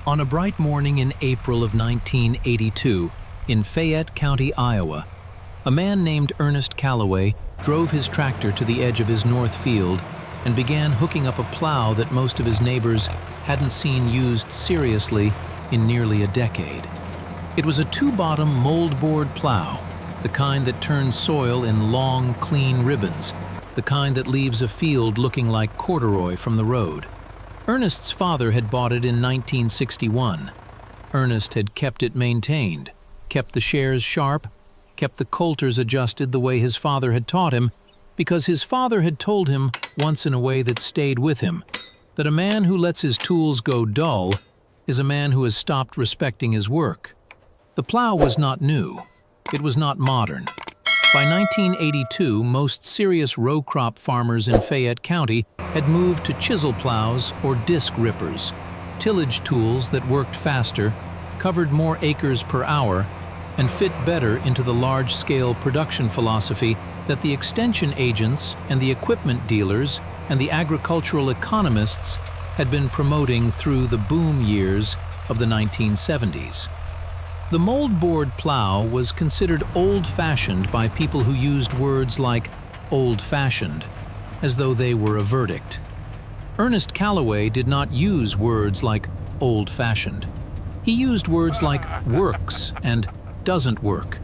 On a bright morning in April of 1982, in Fayette County, Iowa, a man named Ernest Calloway drove his tractor to the edge of his north field and began hooking up a plow that most of his neighbors hadn't seen used seriously in nearly a decade. It was a two-bottom moldboard plow, the kind that turns soil in long, clean ribbons, the kind that leaves a field looking like corduroy from the road. Ernest's father had bought it in 1961. Ernest had kept it maintained, kept the shares sharp, kept the coulters adjusted the way his father had taught him, because his father had told him, once in a way that stayed with him, that a man who lets his tools go dull is a man who has stopped respecting his work. The plow was not new. It was not modern. By 1982, most serious row crop farmers in Fayette County had moved to chisel plows or disc rippers, tillage tools that worked faster, covered more acres per hour, and fit better into the large-scale production philosophy that the extension agents and the equipment dealers and the agricultural economists had been promoting through the boom years of the 1970s. The moldboard plow was considered old-fashioned by people who used words like old-fashioned, as though they were a verdict. Ernest Calloway did not use words like old-fashioned. He used words like works and doesn't work.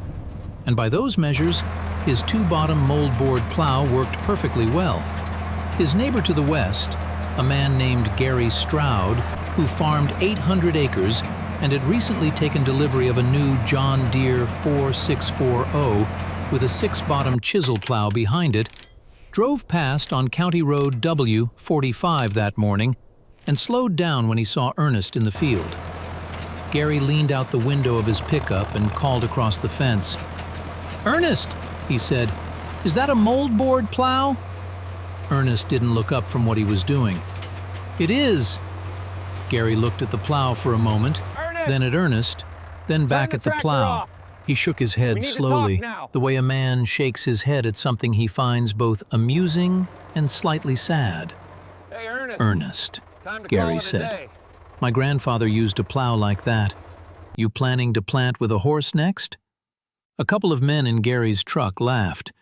And by those measures, his two-bottom moldboard plow worked perfectly well. His neighbor to the west, a man named Gary Stroud, who farmed 800 acres and had recently taken delivery of a new John Deere 4640 with a six-bottom chisel plow behind it, drove past on County Road W45 that morning and slowed down when he saw Ernest in the field. Gary leaned out the window of his pickup and called across the fence. "Ernest," he said, "is that a moldboard plow?" Ernest didn't look up from what he was doing. "It is." Gary looked at the plow for a moment, then at Ernest, then back at the plow. He shook his head slowly, the way a man shakes his head at something he finds both amusing and slightly sad. Hey, Ernest. "Ernest," Gary said. "My grandfather used a plow like that. You planning to plant with a horse next?" A couple of men in Gary's truck laughed.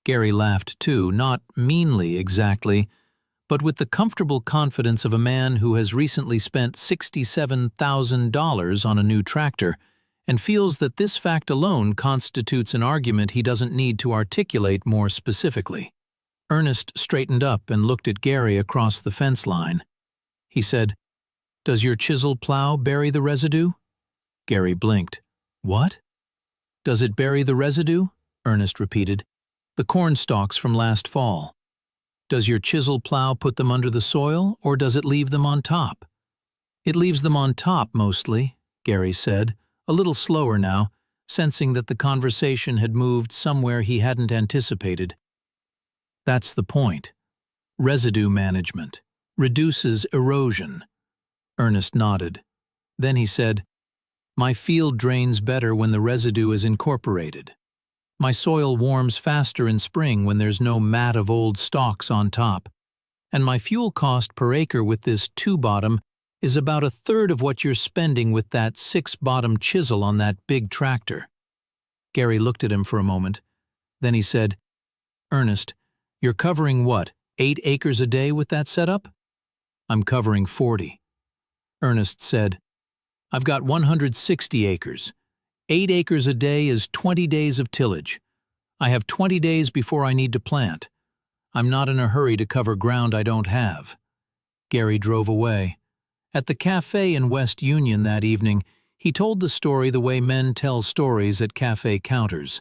Gary laughed too, not meanly exactly, but with the comfortable confidence of a man who has recently spent $67,000 on a new tractor and feels that this fact alone constitutes an argument he doesn't need to articulate more specifically. Ernest straightened up and looked at Gary across the fence line. He said, "Does your chisel plow bury the residue?" Gary blinked. "What?" "Does it bury the residue?" Ernest repeated. "The corn stalks from last fall. Does your chisel plow put them under the soil, or does it leave them on top?" "It leaves them on top, mostly," Gary said, a little slower now, sensing that the conversation had moved somewhere he hadn't anticipated. "That's the point. Residue management. Reduces erosion." Ernest nodded. Then he said, "My field drains better when the residue is incorporated. My soil warms faster in spring when there's no mat of old stalks on top. And my fuel cost per acre with this two-bottom is about a third of what you're spending with that six-bottom chisel on that big tractor." Gary looked at him for a moment. Then he said, "Ernest, you're covering what, 8 acres a day with that setup?" "I'm covering 40. Ernest said, "I've got 160 acres. 8 acres a day is 20 days of tillage. I have 20 days before I need to plant. I'm not in a hurry to cover ground I don't have." Gary drove away. At the cafe in West Union that evening, he told the story the way men tell stories at cafe counters,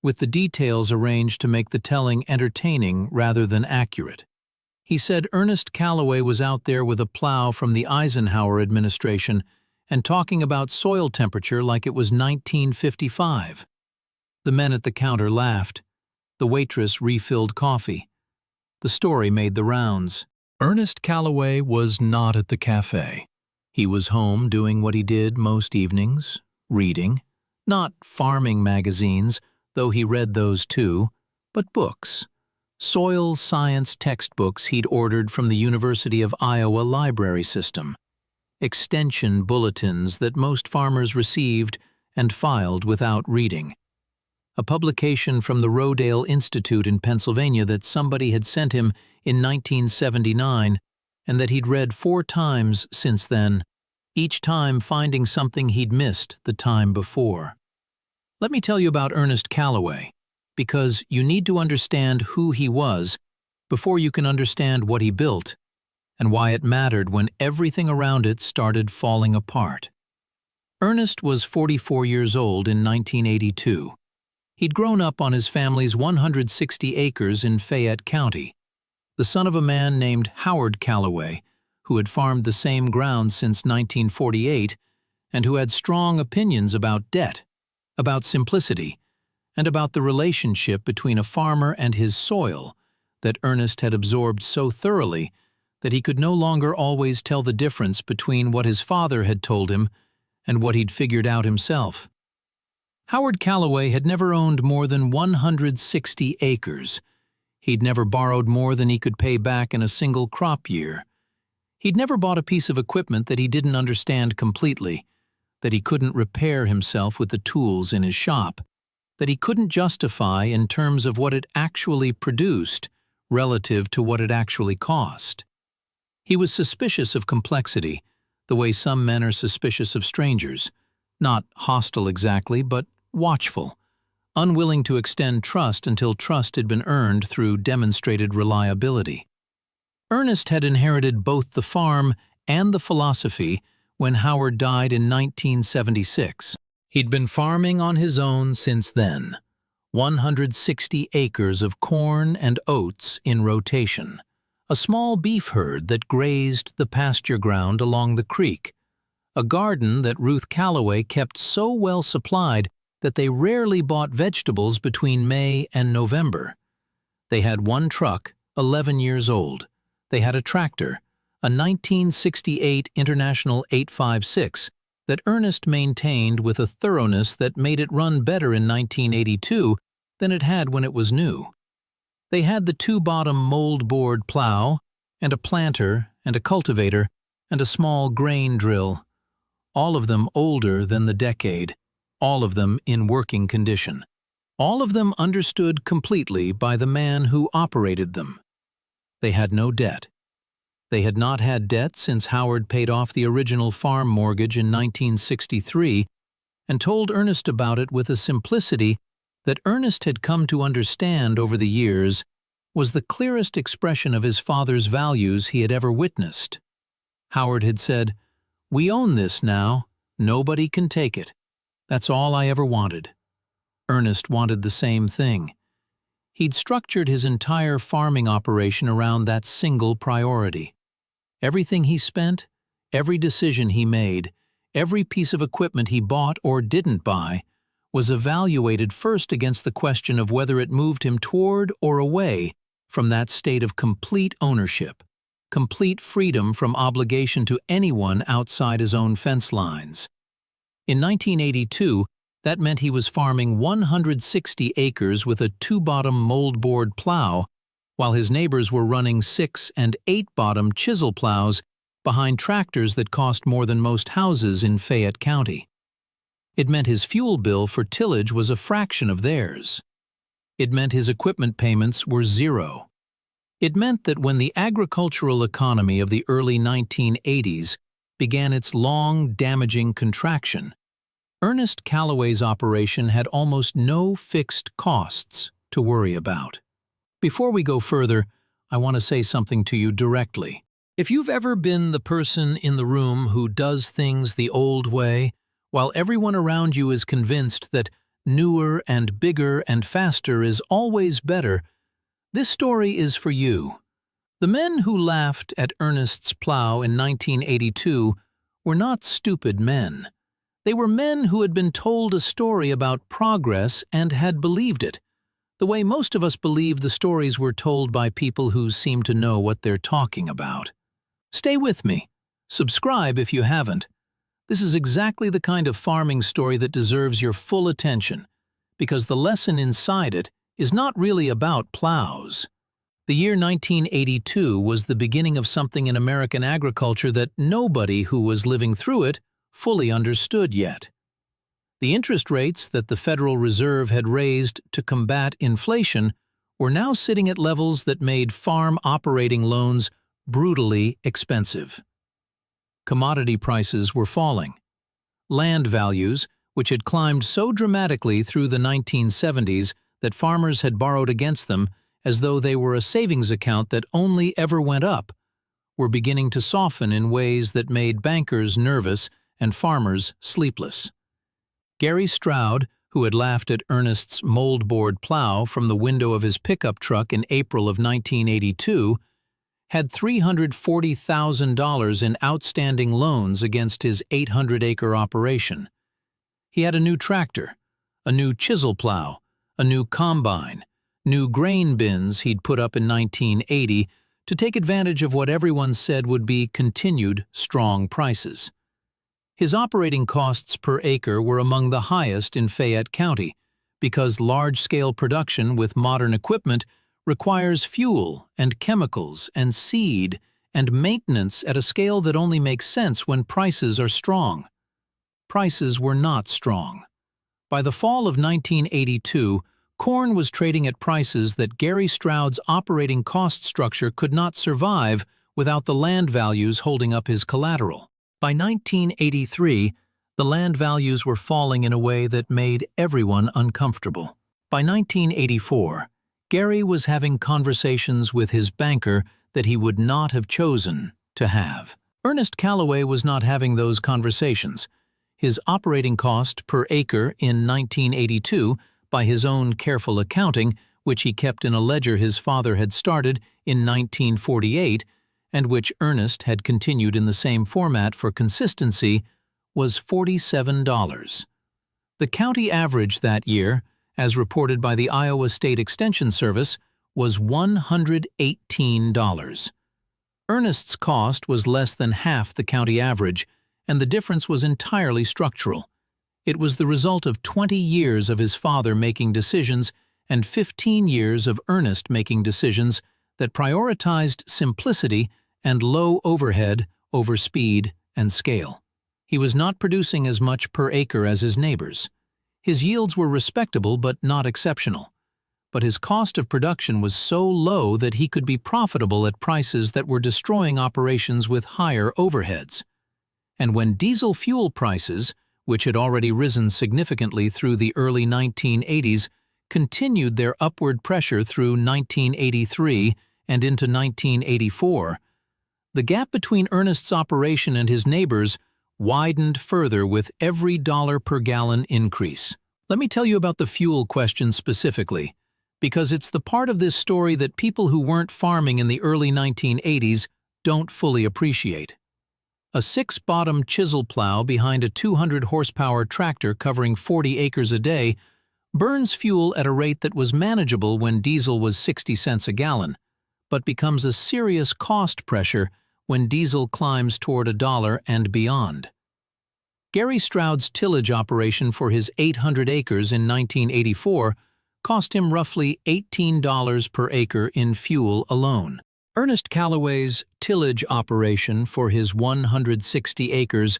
with the details arranged to make the telling entertaining rather than accurate. He said Ernest Calloway was out there with a plow from the Eisenhower administration and talking about soil temperature like it was 1955. The men at the counter laughed. The waitress refilled coffee. The story made the rounds. Ernest Calloway was not at the cafe. He was home doing what he did most evenings, reading, not farming magazines, though he read those too, but books. Soil science textbooks he'd ordered from the University of Iowa library system. extension bulletins that most farmers received and filed without reading. A publication from the Rodale Institute in Pennsylvania that somebody had sent him in 1979 and that he'd read 4 times since then, each time finding something he'd missed the time before. Let me tell you about Ernest Calloway, because you need to understand who he was before you can understand what he built and why it mattered when everything around it started falling apart. Ernest was 44 years old in 1982. He'd grown up on his family's 160 acres in Fayette County, the son of a man named Howard Calloway, who had farmed the same ground since 1948 and who had strong opinions about debt, about simplicity, and about the relationship between a farmer and his soil that Ernest had absorbed so thoroughly that he could no longer always tell the difference between what his father had told him and what he'd figured out himself. Howard Calloway had never owned more than 160 acres. He'd never borrowed more than he could pay back in a single crop year. He'd never bought a piece of equipment that he didn't understand completely, that he couldn't repair himself with the tools in his shop, that he couldn't justify in terms of what it actually produced relative to what it actually cost. He was suspicious of complexity, the way some men are suspicious of strangers, not hostile exactly, but watchful, unwilling to extend trust until trust had been earned through demonstrated reliability. Ernest had inherited both the farm and the philosophy when Howard died in 1976. He'd been farming on his own since then, 160 acres of corn and oats in rotation, a small beef herd that grazed the pasture ground along the creek, a garden that Ruth Calloway kept so well supplied that they rarely bought vegetables between May and November. They had one truck, 11 years old. They had a tractor, a 1968 International 856, that Ernest maintained with a thoroughness that made it run better in 1982 than it had when it was new. They had the 2-bottom moldboard plow, and a planter, and a cultivator, and a small grain drill, all of them older than the decade, all of them in working condition, all of them understood completely by the man who operated them. They had no debt. They had not had debt since Howard paid off the original farm mortgage in 1963 and told Ernest about it with a simplicity that Ernest had come to understand over the years was the clearest expression of his father's values he had ever witnessed. Howard had said, "We own this now. Nobody can take it. That's all I ever wanted." Ernest wanted the same thing. He'd structured his entire farming operation around that single priority. Everything he spent, every decision he made, every piece of equipment he bought or didn't buy, was evaluated first against the question of whether it moved him toward or away from that state of complete ownership, complete freedom from obligation to anyone outside his own fence lines. In 1982, that meant he was farming 160 acres with a 2-bottom moldboard plow, while his neighbors were running 6- and 8-bottom chisel plows behind tractors that cost more than most houses in Fayette County. It meant his fuel bill for tillage was a fraction of theirs. It meant his equipment payments were zero. It meant that when the agricultural economy of the early 1980s began its long, damaging contraction, Ernest Calloway's operation had almost no fixed costs to worry about. Before we go further, I want to say something to you directly. If you've ever been the person in the room who does things the old way, while everyone around you is convinced that newer and bigger and faster is always better, this story is for you. The men who laughed at Ernest's plow in 1982 were not stupid men. They were men who had been told a story about progress and had believed it, the way most of us believe the stories we're told by people who seem to know what they're talking about. Stay with me. Subscribe if you haven't. This is exactly the kind of farming story that deserves your full attention, because the lesson inside it is not really about plows. The year 1982 was the beginning of something in American agriculture that nobody who was living through it fully understood yet. The interest rates that the Federal Reserve had raised to combat inflation were now sitting at levels that made farm operating loans brutally expensive. Commodity prices were falling. Land values, which had climbed so dramatically through the 1970s that farmers had borrowed against them as though they were a savings account that only ever went up, were beginning to soften in ways that made bankers nervous and farmers sleepless. Gary Stroud, who had laughed at Ernest's moldboard plow from the window of his pickup truck in April of 1982, had $340,000 in outstanding loans against his 800-acre operation. He had a new tractor, a new chisel plow, a new combine, new grain bins he'd put up in 1980 to take advantage of what everyone said would be continued strong prices. His operating costs per acre were among the highest in Fayette County because large-scale production with modern equipment requires fuel and chemicals and seed and maintenance at a scale that only makes sense when prices are strong. Prices were not strong. By the fall of 1982, corn was trading at prices that Gary Stroud's operating cost structure could not survive without the land values holding up his collateral. By 1983, the land values were falling in a way that made everyone uncomfortable. By 1984, Gary was having conversations with his banker that he would not have chosen to have. Ernest Calloway was not having those conversations. His operating cost per acre in 1982, by his own careful accounting, which he kept in a ledger his father had started in 1948, and which Ernest had continued in the same format for consistency, was $47. The county average that year, as reported by the Iowa State Extension Service, was $118. Ernest's cost was less than half the county average, and the difference was entirely structural. It was the result of 20 years of his father making decisions and 15 years of Ernest making decisions that prioritized simplicity and low overhead over speed and scale. He was not producing as much per acre as his neighbors. His yields were respectable but not exceptional. But his cost of production was so low that he could be profitable at prices that were destroying operations with higher overheads. And when diesel fuel prices, which had already risen significantly through the early 1980s, continued their upward pressure through 1983 and into 1984, the gap between Ernest's operation and his neighbors widened further with every dollar per gallon increase. Let me tell you about the fuel question specifically, because it's the part of this story that people who weren't farming in the early 1980s don't fully appreciate. A 6-bottom chisel plow behind a 200-horsepower tractor covering 40 acres a day burns fuel at a rate that was manageable when diesel was 60 cents a gallon, but becomes a serious cost pressure when diesel climbs toward $1 and beyond. Gary Stroud's tillage operation for his 800 acres in 1984 cost him roughly $18 per acre in fuel alone. Ernest Calloway's tillage operation for his 160 acres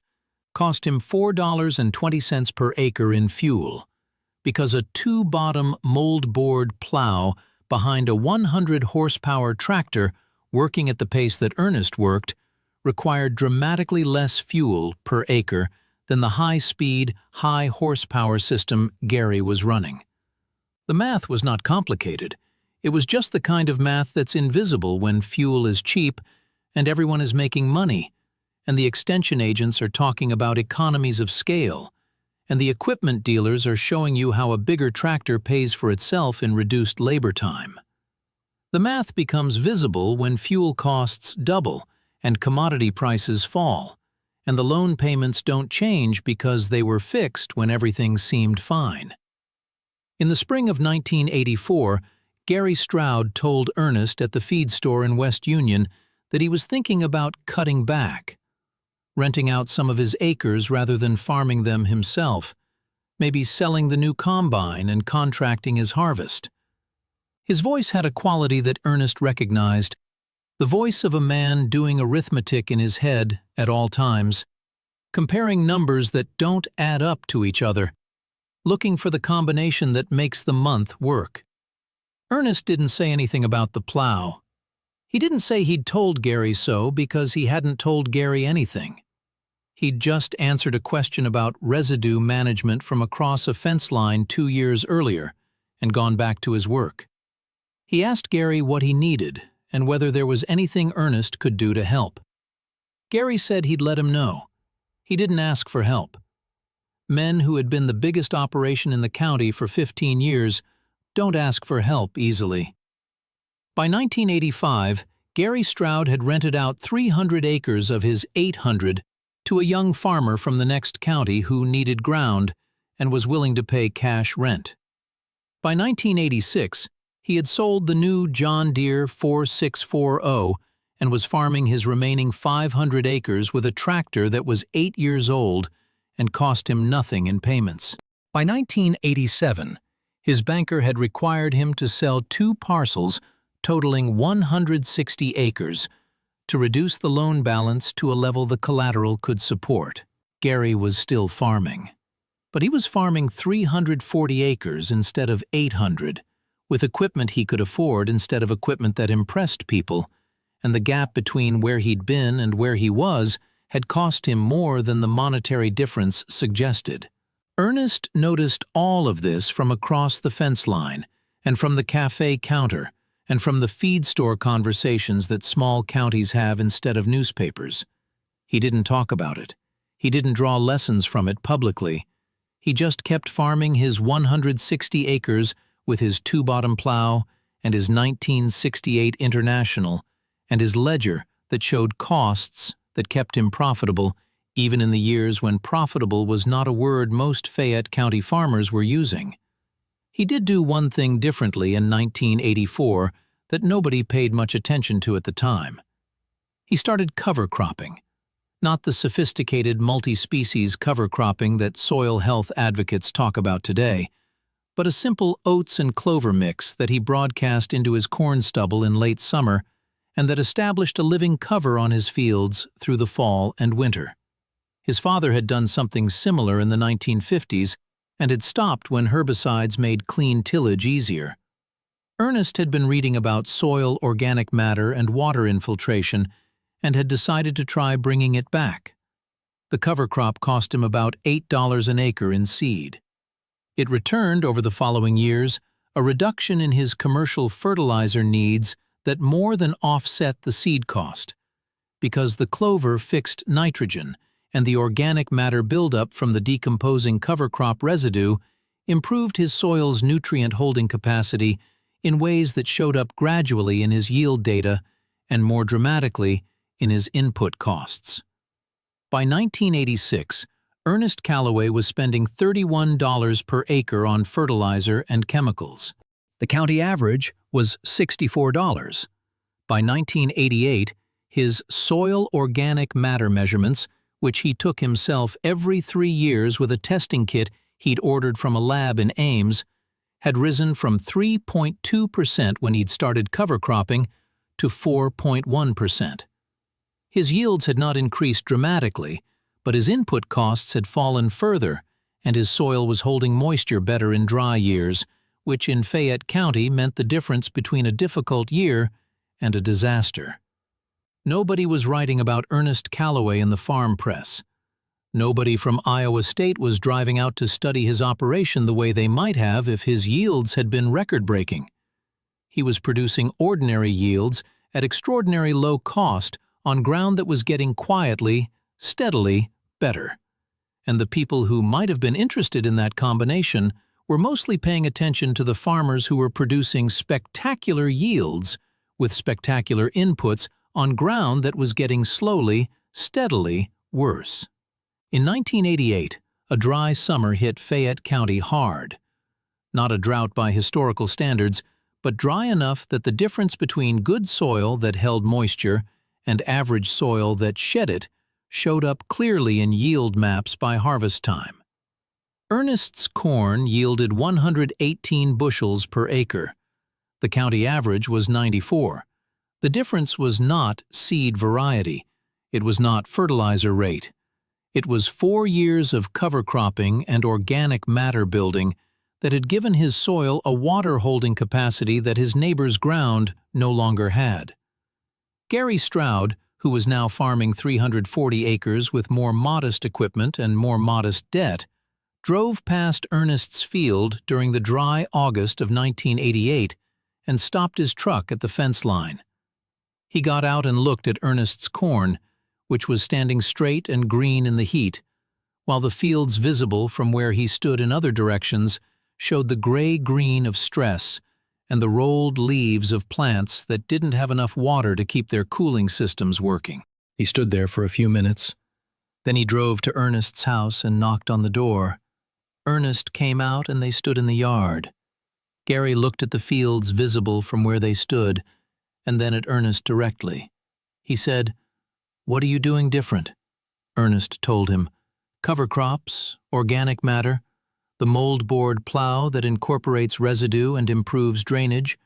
cost him $4.20 per acre in fuel, because a 2-bottom moldboard plow behind a 100-horsepower tractor working at the pace that Ernest worked required dramatically less fuel per acre than the high-speed, high-horsepower system Gary was running. The math was not complicated. It was just the kind of math that's invisible when fuel is cheap and everyone is making money, and the extension agents are talking about economies of scale, and the equipment dealers are showing you how a bigger tractor pays for itself in reduced labor time. The math becomes visible when fuel costs double and commodity prices fall, and the loan payments don't change because they were fixed when everything seemed fine. In the spring of 1984, Gary Stroud told Ernest at the feed store in West Union that he was thinking about cutting back, renting out some of his acres rather than farming them himself, maybe selling the new combine and contracting his harvest. His voice had a quality that Ernest recognized, the voice of a man doing arithmetic in his head at all times, comparing numbers that don't add up to each other, looking for the combination that makes the month work. Ernest didn't say anything about the plow. He didn't say he'd told Gary so because he hadn't told Gary anything. He'd just answered a question about residue management from across a fence line 2 years earlier and gone back to his work. He asked Gary what he needed and whether there was anything Ernest could do to help. Gary said he'd let him know. He didn't ask for help. Men who had been the biggest operation in the county for 15 years don't ask for help easily. By 1985, Gary Stroud had rented out 300 acres of his 800 to a young farmer from the next county who needed ground and was willing to pay cash rent. By 1986, he had sold the new John Deere 4640 and was farming his remaining 500 acres with a tractor that was 8 years old and cost him nothing in payments. By 1987, his banker had required him to sell 2 parcels totaling 160 acres to reduce the loan balance to a level the collateral could support. Gary was still farming, but he was farming 340 acres instead of 800, with equipment he could afford instead of equipment that impressed people, and the gap between where he'd been and where he was had cost him more than the monetary difference suggested. Ernest noticed all of this from across the fence line, and from the cafe counter, and from the feed store conversations that small counties have instead of newspapers. He didn't talk about it. He didn't draw lessons from it publicly. He just kept farming his 160 acres with his 2-bottom plow and his 1968 International and his ledger that showed costs that kept him profitable even in the years when profitable was not a word most Fayette County farmers were using. He did do one thing differently in 1984 that nobody paid much attention to at the time. He started cover cropping, not the sophisticated multi-species cover cropping that soil health advocates talk about today, but a simple oats and clover mix that he broadcast into his corn stubble in late summer and that established a living cover on his fields through the fall and winter. His father had done something similar in the 1950s and had stopped when herbicides made clean tillage easier. Ernest had been reading about soil organic matter and water infiltration and had decided to try bringing it back. The cover crop cost him about $8 an acre in seed. It returned over the following years a reduction in his commercial fertilizer needs that more than offset the seed cost, because the clover fixed nitrogen and the organic matter buildup from the decomposing cover crop residue improved his soil's nutrient holding capacity in ways that showed up gradually in his yield data and more dramatically in his input costs. By 1986, Ernest Calloway was spending $31 per acre on fertilizer and chemicals. The county average was $64. By 1988, his soil organic matter measurements, which he took himself every 3 years with a testing kit he'd ordered from a lab in Ames, had risen from 3.2% when he'd started cover cropping to 4.1%. His yields had not increased dramatically, but his input costs had fallen further, and his soil was holding moisture better in dry years, which in Fayette County meant the difference between a difficult year and a disaster. Nobody was writing about Ernest Calloway in the farm press. Nobody from Iowa State was driving out to study his operation the way they might have if his yields had been record-breaking. He was producing ordinary yields at extraordinary low cost on ground that was getting quietly, steadily better. And the people who might have been interested in that combination were mostly paying attention to the farmers who were producing spectacular yields with spectacular inputs on ground that was getting slowly, steadily worse. In 1988, a dry summer hit Fayette County hard. Not a drought by historical standards, but dry enough that the difference between good soil that held moisture and average soil that shed it showed up clearly in yield maps by harvest time. Ernest's corn yielded 118 bushels per acre. The county average was 94. The difference was not seed variety. It was not fertilizer rate. It was 4 years of cover cropping and organic matter building that had given his soil a water-holding capacity that his neighbor's ground no longer had. Gary Stroud, who was now farming 340 acres with more modest equipment and more modest debt, drove past Ernest's field during the dry August of 1988 and stopped his truck at the fence line. He got out and looked at Ernest's corn, which was standing straight and green in the heat, while the fields visible from where he stood in other directions showed the gray-green of stress and the rolled leaves of plants that didn't have enough water to keep their cooling systems working. He stood there for a few minutes. Then he drove to Ernest's house and knocked on the door. Ernest came out and they stood in the yard. Gary looked at the fields visible from where they stood, and then at Ernest directly. He said, "What are you doing different?" Ernest told him, "Cover crops, organic matter, the moldboard plow that incorporates residue and improves drainage,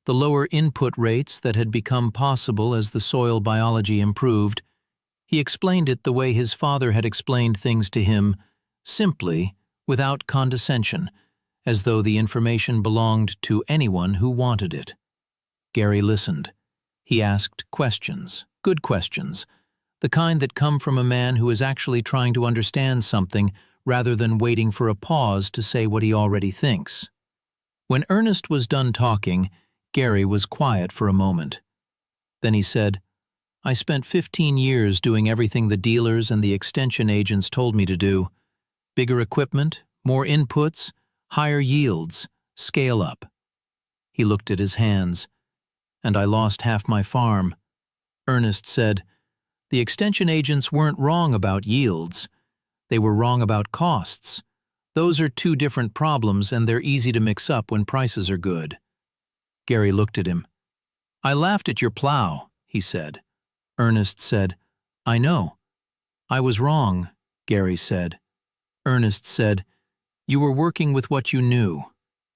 the lower input rates that had become possible as the soil biology improved." He explained it the way his father had explained things to him, simply, without condescension, as though the information belonged to anyone who wanted it. Gary listened. He asked questions, good questions, the kind that come from a man who is actually trying to understand something rather than waiting for a pause to say what he already thinks. When Ernest was done talking, Gary was quiet for a moment. Then he said, "I spent 15 years doing everything the dealers and the extension agents told me to do. Bigger equipment, more inputs, higher yields, scale up." He looked at his hands. "And I lost half my farm." Ernest said, "The extension agents weren't wrong about yields. They were wrong about costs. Those are two different problems and they're easy to mix up when prices are good." Gary looked at him. "I laughed at your plow," he said. Ernest said, "I know." "I was wrong," Gary said. Ernest said, "You were working with what you knew.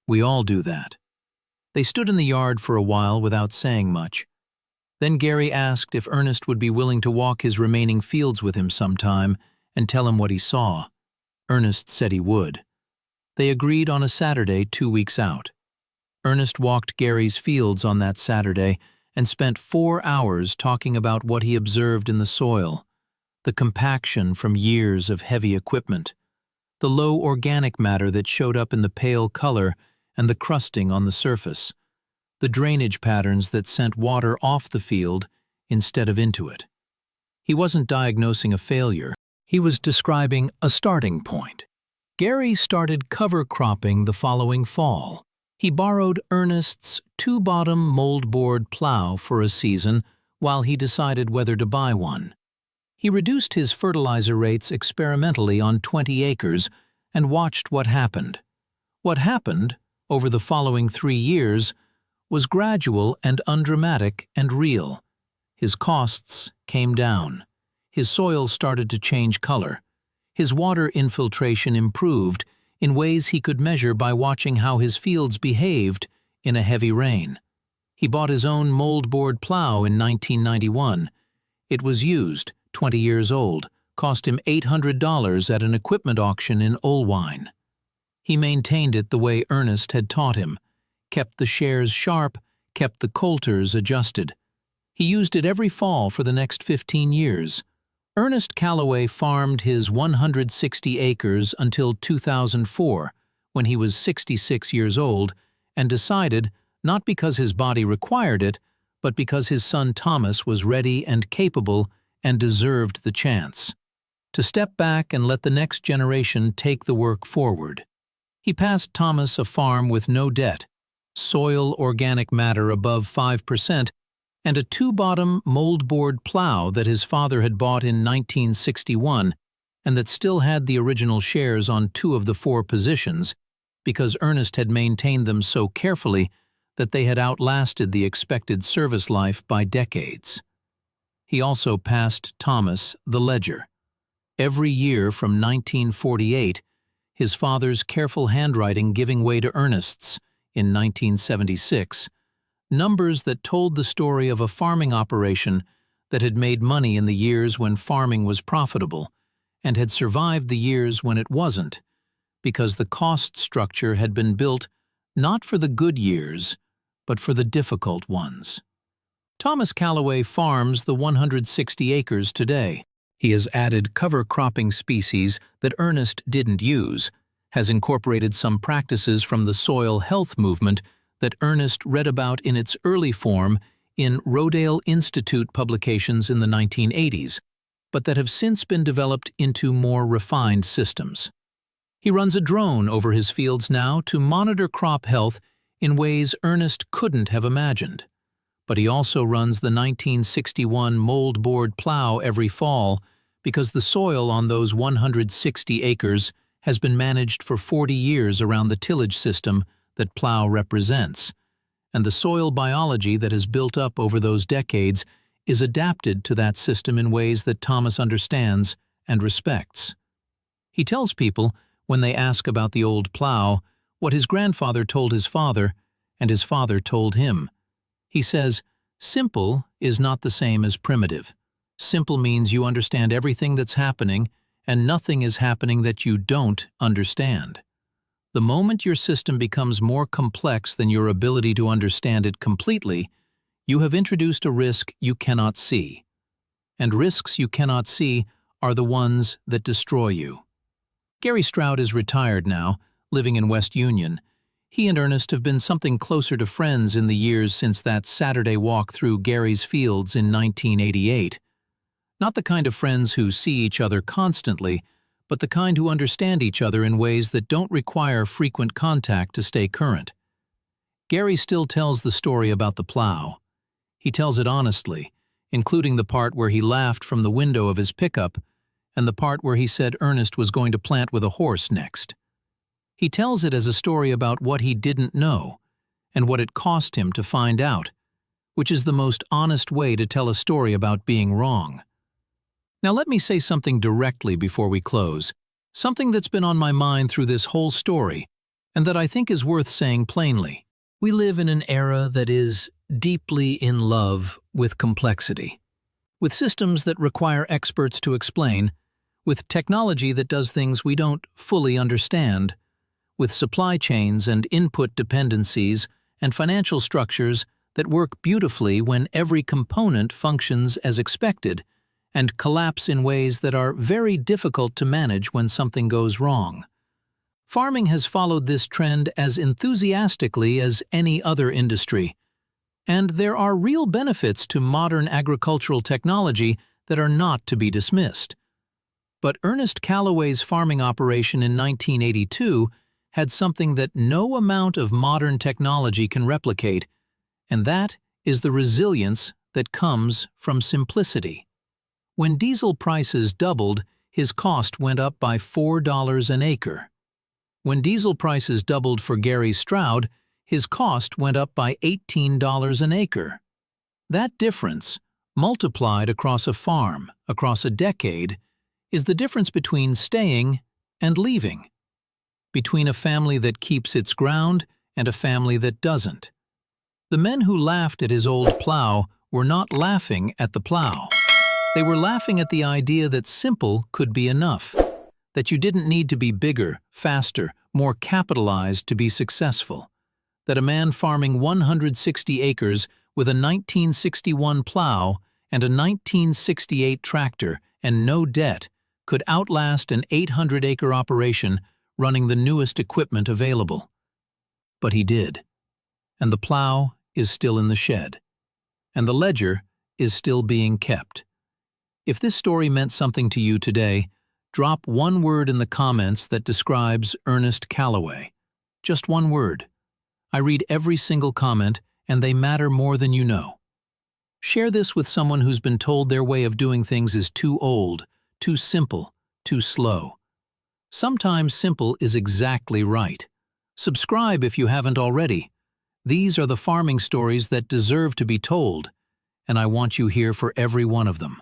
We all do that." They stood in the yard for a while without saying much. Then Gary asked if Ernest would be willing to walk his remaining fields with him sometime and tell him what he saw. Ernest said he would. They agreed on a Saturday 2 weeks out. Ernest walked Gary's fields on that Saturday and spent 4 hours talking about what he observed in the soil, the compaction from years of heavy equipment, the low organic matter that showed up in the pale color and the crusting on the surface, the drainage patterns that sent water off the field instead of into it. He wasn't diagnosing a failure. He was describing a starting point. Gary started cover cropping the following fall. He borrowed Ernest's 2-bottom moldboard plow for a season while he decided whether to buy one. He reduced his fertilizer rates experimentally on 20 acres and watched what happened. What happened, over the following 3 years, was gradual and undramatic and real. His costs came down. His soil started to change color. His water infiltration improved in ways he could measure by watching how his fields behaved in a heavy rain. He bought his own moldboard plow in 1991. It was used, 20 years old, cost him $800 at an equipment auction in Olwine. He maintained it the way Ernest had taught him, kept the shares sharp, kept the coulters adjusted. He used it every fall for the next 15 years. Ernest Calloway farmed his 160 acres until 2004, when he was 66 years old, and decided, not because his body required it, but because his son Thomas was ready and capable and deserved the chance, to step back and let the next generation take the work forward. He passed Thomas a farm with no debt, soil organic matter above 5%, and a 2-bottom moldboard plow that his father had bought in 1961 and that still had the original shares on 2 of the 4 positions because Ernest had maintained them so carefully that they had outlasted the expected service life by decades. He also passed Thomas the ledger. Every year from 1948, his father's careful handwriting giving way to Ernest's in 1976, numbers that told the story of a farming operation that had made money in the years when farming was profitable and had survived the years when it wasn't, because the cost structure had been built not for the good years, but for the difficult ones. Thomas Calloway farms the 160 acres today. He has added cover cropping species that Ernest didn't use, has incorporated some practices from the soil health movement that Ernest read about in its early form in Rodale Institute publications in the 1980s, but that have since been developed into more refined systems. He runs a drone over his fields now to monitor crop health in ways Ernest couldn't have imagined. But he also runs the 1961 moldboard plow every fall because the soil on those 160 acres has been managed for 40 years around the tillage system that Plow represents, and the soil biology that has built up over those decades is adapted to that system in ways that Thomas understands and respects. He tells people, when they ask about the old plow, what his grandfather told his father and his father told him. He says, "Simple is not the same as primitive. Simple means you understand everything that's happening and nothing is happening that you don't understand. The moment your system becomes more complex than your ability to understand it completely, you have introduced a risk you cannot see. And risks you cannot see are the ones that destroy you." Gary Stroud is retired now, living in West Union. He and Ernest have been something closer to friends in the years since that Saturday walk through Gary's fields in 1988. Not the kind of friends who see each other constantly, but the kind who understand each other in ways that don't require frequent contact to stay current. Gary still tells the story about the plow. He tells it honestly, including the part where he laughed from the window of his pickup and the part where he said Ernest was going to plant with a horse next. He tells it as a story about what he didn't know and what it cost him to find out, which is the most honest way to tell a story about being wrong. Now let me say something directly before we close, something that's been on my mind through this whole story, and that I think is worth saying plainly. We live in an era that is deeply in love with complexity, with systems that require experts to explain, with technology that does things we don't fully understand, with supply chains and input dependencies and financial structures that work beautifully when every component functions as expected, and collapse in ways that are very difficult to manage when something goes wrong. Farming has followed this trend as enthusiastically as any other industry, and there are real benefits to modern agricultural technology that are not to be dismissed. But Ernest Calloway's farming operation in 1982 had something that no amount of modern technology can replicate, and that is the resilience that comes from simplicity. When diesel prices doubled, his cost went up by $4 an acre. When diesel prices doubled for Gary Stroud, his cost went up by $18 an acre. That difference, multiplied across a farm, across a decade, is the difference between staying and leaving, between a family that keeps its ground and a family that doesn't. The men who laughed at his old plow were not laughing at the plow. They were laughing at the idea that simple could be enough, that you didn't need to be bigger, faster, more capitalized to be successful, that a man farming 160 acres with a 1961 plow and a 1968 tractor and no debt could outlast an 800-acre operation running the newest equipment available. But he did, and the plow is still in the shed, and the ledger is still being kept. If this story meant something to you today, drop one word in the comments that describes Ernest Calloway. Just one word. I read every single comment, and they matter more than you know. Share this with someone who's been told their way of doing things is too old, too simple, too slow. Sometimes simple is exactly right. Subscribe if you haven't already. These are the farming stories that deserve to be told, and I want you here for every one of them.